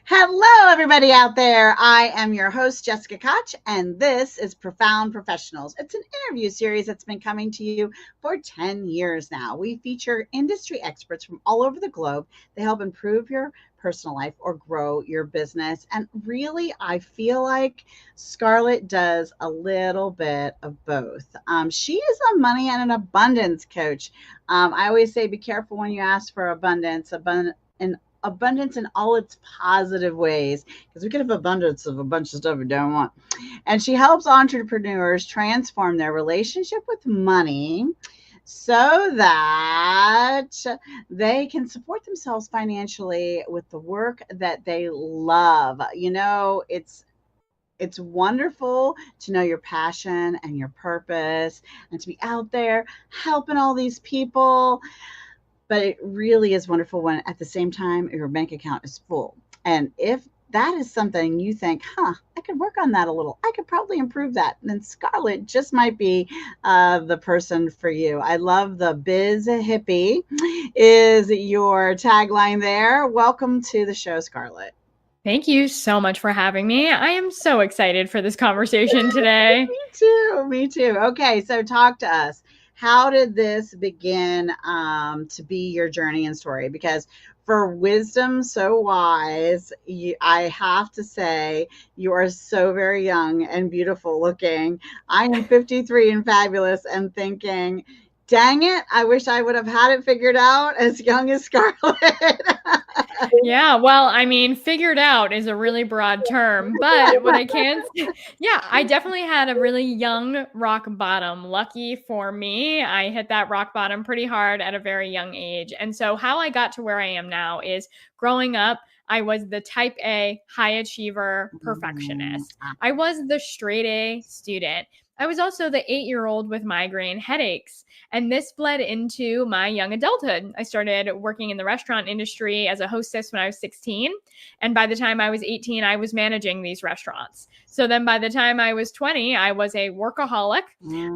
Hello, everybody out there. I am your host, Jessica Koch, and this is Profound Professionals. It's an interview series that's been coming to you for 10 years now. We feature industry experts from all over the globe. They help improve your personal life or grow your business. And really, I feel like Scarlett does a little bit of both. She is a money and an abundance coach. I always say be careful when you ask for abundance. Abundance in all its positive ways, because we can have abundance of a bunch of stuff we don't want. And she helps entrepreneurs transform their relationship with money so that they can support themselves financially with the work that they love. It's wonderful to know your passion and your purpose and to be out there helping all these people. But it really is wonderful when at the same time your bank account is full. And if that is something you think, I could work on that a little, I could probably improve that, then Scarlett just might be the person for you. I love the biz hippie is your tagline there. Welcome to the show, Scarlett. Thank you so much for having me. I am so excited for this conversation today. Me too. Okay, so talk to us. How did this begin to be your journey and story? Because for wisdom so wise, I have to say you are so very young and beautiful looking. I am 53 and fabulous and thinking, dang it, I wish I would have had it figured out as young as Scarlett. Yeah, well, I mean, figured out is a really broad term, but what I can say, I definitely had a really young rock bottom. Lucky for me, I hit that rock bottom pretty hard at a very young age. And so how I got to where I am now is growing up, I was the type A high achiever perfectionist. I was the straight A student. I was also the 8-year-old with migraine headaches. And this bled into my young adulthood. I started working in the restaurant industry as a hostess when I was 16. And by the time I was 18, I was managing these restaurants. So then by the time I was 20, I was a workaholic.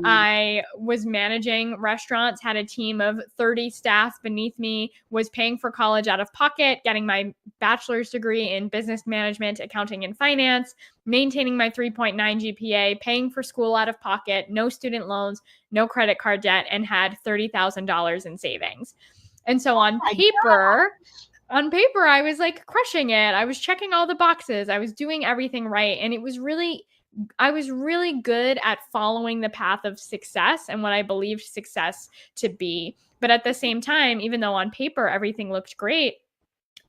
I was managing restaurants, had a team of 30 staff beneath me, was paying for college out of pocket, getting my bachelor's degree in business management, accounting, and finance, maintaining my 3.9 GPA, paying for school out of pocket, no student loans, no credit card debt, and had $30,000 in savings. And so on paper, I was like crushing it. I was checking all the boxes. I was doing everything right. And I was really good at following the path of success and what I believed success to be. But at the same time, even though on paper everything looked great,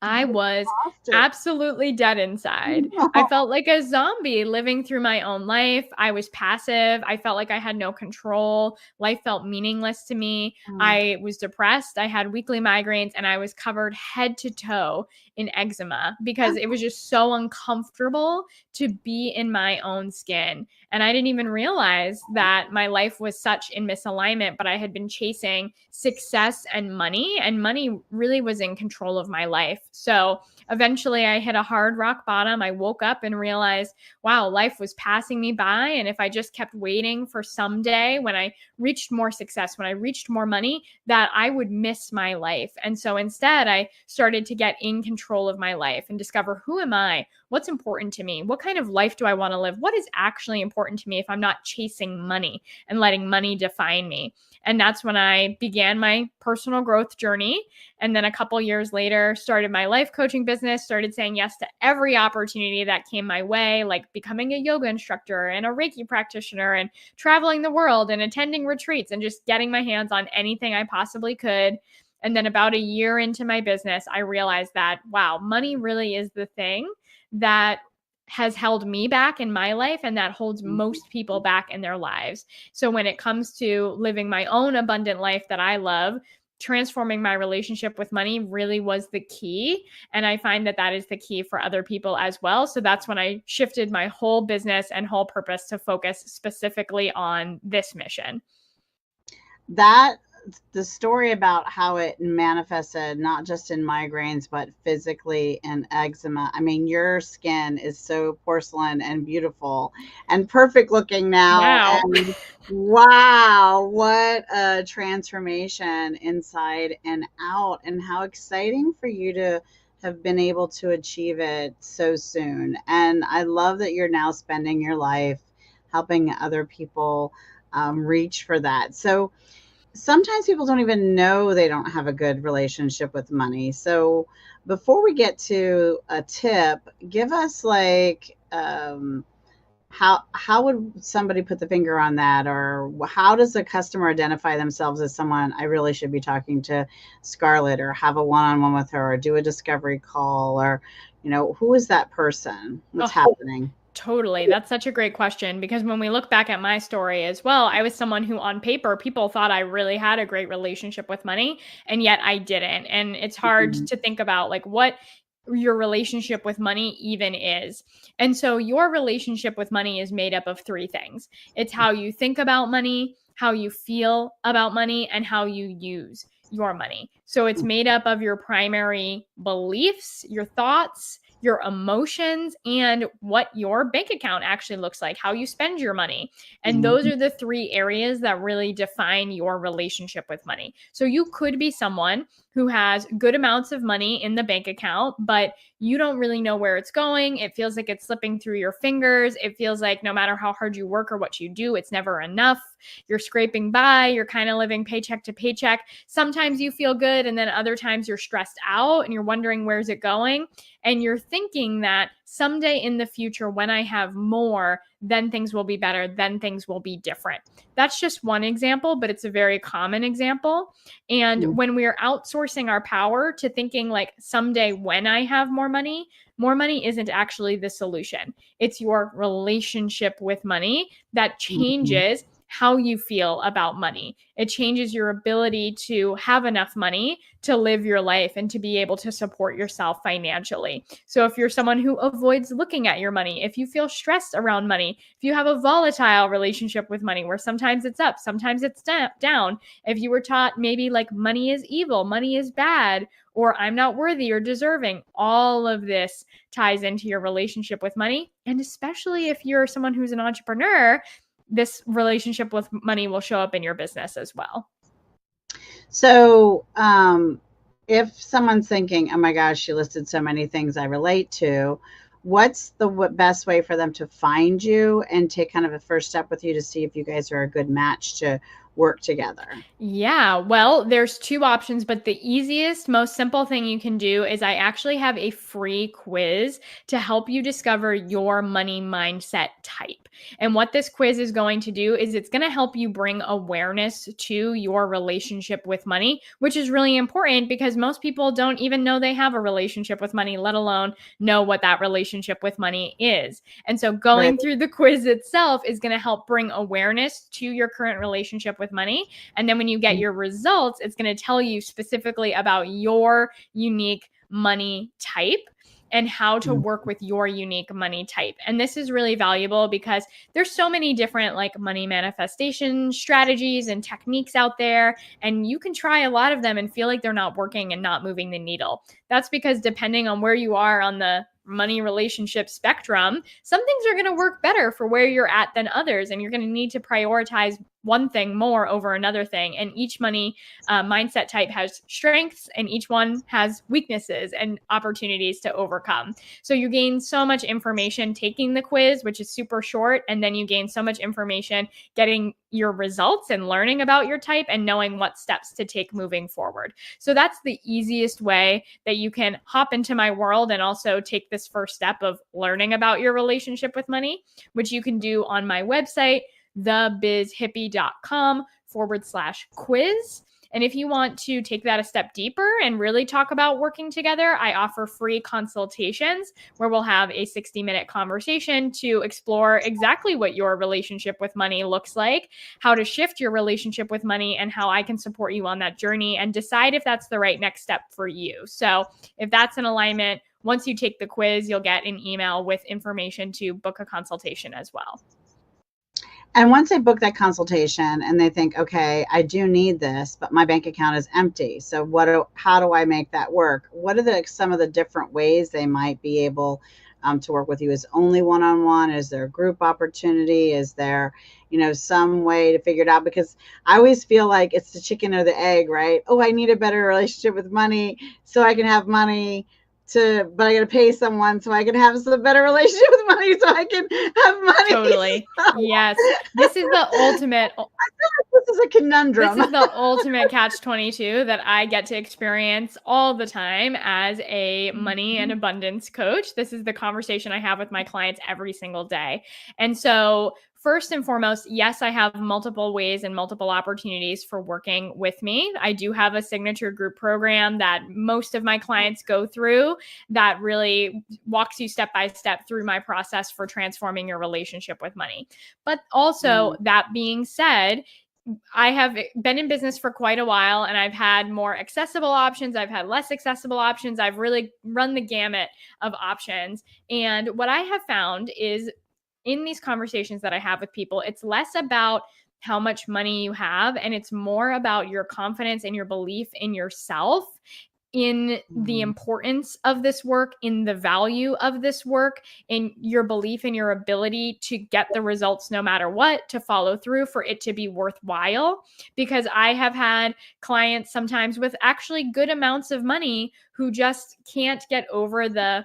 I was absolutely dead inside. I felt like a zombie living through my own life. I was passive. I felt like I had no control. Life felt meaningless to me. I was depressed. I had weekly migraines and I was covered head to toe in eczema because it was just so uncomfortable to be in my own skin. And I didn't even realize that my life was such in misalignment, but I had been chasing success and money really was in control of my life. So eventually I hit a hard rock bottom. I woke up and realized, wow, life was passing me by. And if I just kept waiting for someday when I reached more success, when I reached more money, that I would miss my life. And so instead, I started to get in control of my life and discover, who am I? What's important to me? What kind of life do I want to live? What is actually important to me if I'm not chasing money and letting money define me? And that's when I began my personal growth journey. And then a couple years later, started my life coaching business, started saying yes to every opportunity that came my way, like becoming a yoga instructor and a Reiki practitioner and traveling the world and attending retreats and just getting my hands on anything I possibly could. And then about a year into my business, I realized that, wow, money really is the thing that has held me back in my life and that holds most people back in their lives. So when it comes to living my own abundant life that I love, transforming my relationship with money really was the key. And I find that that is the key for other people as well. So that's when I shifted my whole business and whole purpose to focus specifically on this mission. The story about how it manifested, not just in migraines, but physically in eczema. I mean, your skin is so porcelain and beautiful and perfect looking now. Wow. And wow, what a transformation inside and out. And how exciting for you to have been able to achieve it so soon. And I love that you're now spending your life helping other people reach for that. So sometimes people don't even know they don't have a good relationship with money. So before we get to a tip, give us like how would somebody put the finger on that, or how does a customer identify themselves as someone I really should be talking to Scarlett, or have a one-on-one with her, or do a discovery call, or who is that person? What's Oh, happening? totally. That's such a great question because when we look back at my story as well, I was someone who, on paper, people thought I really had a great relationship with money, and yet I didn't. And it's hard Mhm. to think about like what your relationship with money even is. And so, your relationship with money is made up of three things: it's how you think about money, how you feel about money, and how you use your money. So, it's made up of your primary beliefs, your thoughts, your emotions, and what your bank account actually looks like, how you spend your money. And those Mhm. are the three areas that really define your relationship with money. So you could be someone who has good amounts of money in the bank account, but you don't really know where it's going. It feels like it's slipping through your fingers. It feels like no matter how hard you work or what you do, it's never enough. You're scraping by, you're kind of living paycheck to paycheck. Sometimes you feel good, and then other times you're stressed out and you're wondering where's it going. And you're thinking that someday in the future, when I have more, then things will be better, then things will be different. That's just one example, but it's a very common example. And when we're outsourcing our power to thinking like someday when I have more money isn't actually the solution. It's your relationship with money that Mhm. changes how you feel about money. It changes your ability to have enough money to live your life and to be able to support yourself financially. So, if you're someone who avoids looking at your money, if you feel stressed around money, if you have a volatile relationship with money where sometimes it's up, sometimes it's down, if you were taught maybe like money is evil, money is bad, or I'm not worthy or deserving, all of this ties into your relationship with money. And especially if you're someone who's an entrepreneur, this relationship with money will show up in your business as well. So, if someone's thinking, "Oh my gosh, she listed so many things I relate to," what's the best way for them to find you and take kind of a first step with you to see if you guys are a good match to work together? Yeah, well, there's two options, but the easiest, most simple thing you can do is I actually have a free quiz to help you discover your money mindset type. And what this quiz is going to do is it's going to help you bring awareness to your relationship with money, which is really important because most people don't even know they have a relationship with money, let alone know what that relationship with money is. And so Right. going through the quiz itself is going to help bring awareness to your current relationship with money. And then when you get your results, it's going to tell you specifically about your unique money type and how to Mhm. work with your unique money type. And this is really valuable because there's so many different like money manifestation strategies and techniques out there, and you can try a lot of them and feel like they're not working and not moving the needle. That's because depending on where you are on the money relationship spectrum, some things are going to work better for where you're at than others, and you're going to need to prioritize one thing more over another thing. And each money mindset type has strengths, and each one has weaknesses and opportunities to overcome. So you gain so much information taking the quiz, which is super short, and then you gain so much information getting your results and learning about your type and knowing what steps to take moving forward. So that's the easiest way that you can hop into my world and also take this first step of learning about your relationship with money, which you can do on my website, thebizhippie.com/quiz. And if you want to take that a step deeper and really talk about working together, I offer free consultations where we'll have a 60-minute conversation to explore exactly what your relationship with money looks like, how to shift your relationship with money, and how I can support you on that journey and decide if that's the right next step for you. So if that's in alignment, once you take the quiz, you'll get an email with information to book a consultation as well. And once they book that consultation and they think, okay, I do need this, but my bank account is empty. So how do I make that work? What are some of the different ways they might be able to work with you? Is only one-on-one? Is there a group opportunity? Is there, some way to figure it out? Because I always feel like it's the chicken or the egg, right? Oh, I need a better relationship with money so I can have money but I got to pay someone so I can have some better relationship with money, so I can have money. Totally. Yes. This is the ultimate. This is a conundrum. This is the ultimate catch-22 that I get to experience all the time as a money and abundance coach. This is the conversation I have with my clients every single day. And so, first and foremost, yes, I have multiple ways and multiple opportunities for working with me. I do have a signature group program that most of my clients go through that really walks you step by step through my process for transforming your relationship with money. But also, that being said, I have been in business for quite a while, and I've had more accessible options. I've had less accessible options. I've really run the gamut of options. And what I have found is in these conversations that I have with people, it's less about how much money you have, and it's more about your confidence and your belief in yourself, in the importance of this work, in the value of this work, in your belief in your ability to get the results no matter what, to follow through, for it to be worthwhile. Because I have had clients sometimes with actually good amounts of money who just can't get over the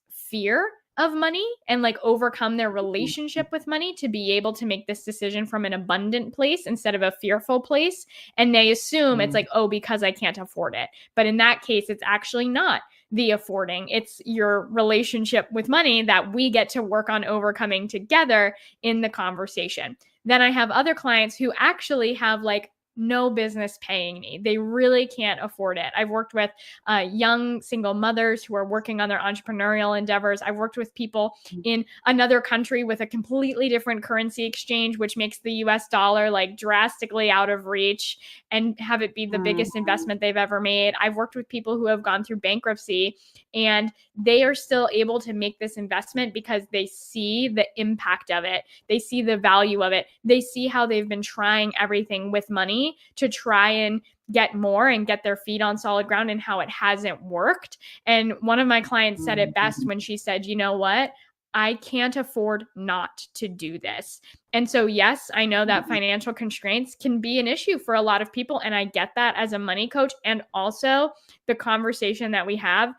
fear of money and like overcome their relationship with money to be able to make this decision from an abundant place instead of a fearful place. And they assume it's like, oh, because I can't afford it. But in that case, it's actually not the affording. It's your relationship with money that we get to work on overcoming together in the conversation. Then I have other clients who actually have like no business paying me. They really can't afford it. I've worked with young single mothers who are working on their entrepreneurial endeavors. I've worked with people in another country with a completely different currency exchange, which makes the US dollar like drastically out of reach, and have it be the biggest investment they've ever made. I've worked with people who have gone through bankruptcy, and they are still able to make this investment because they see the impact of it. They see the value of it. They see how they've been trying everything with money to try and get more and get their feet on solid ground, and how it hasn't worked. And one of my clients said it best when she said, you know what? I can't afford not to do this. And so, yes, I know that financial constraints can be an issue for a lot of people. And I get that as a money coach. And also, the conversation that we have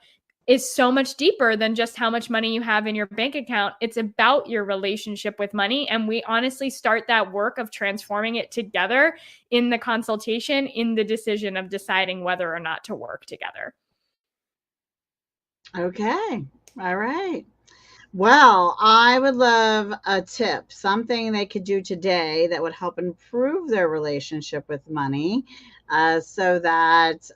is so much deeper than just how much money you have in your bank account. It's about your relationship with money. And we honestly start that work of transforming it together in the consultation, in the decision of deciding whether or not to work together. Okay. All right. Well, I would love a tip, something they could do today that would help improve their relationship with money, so that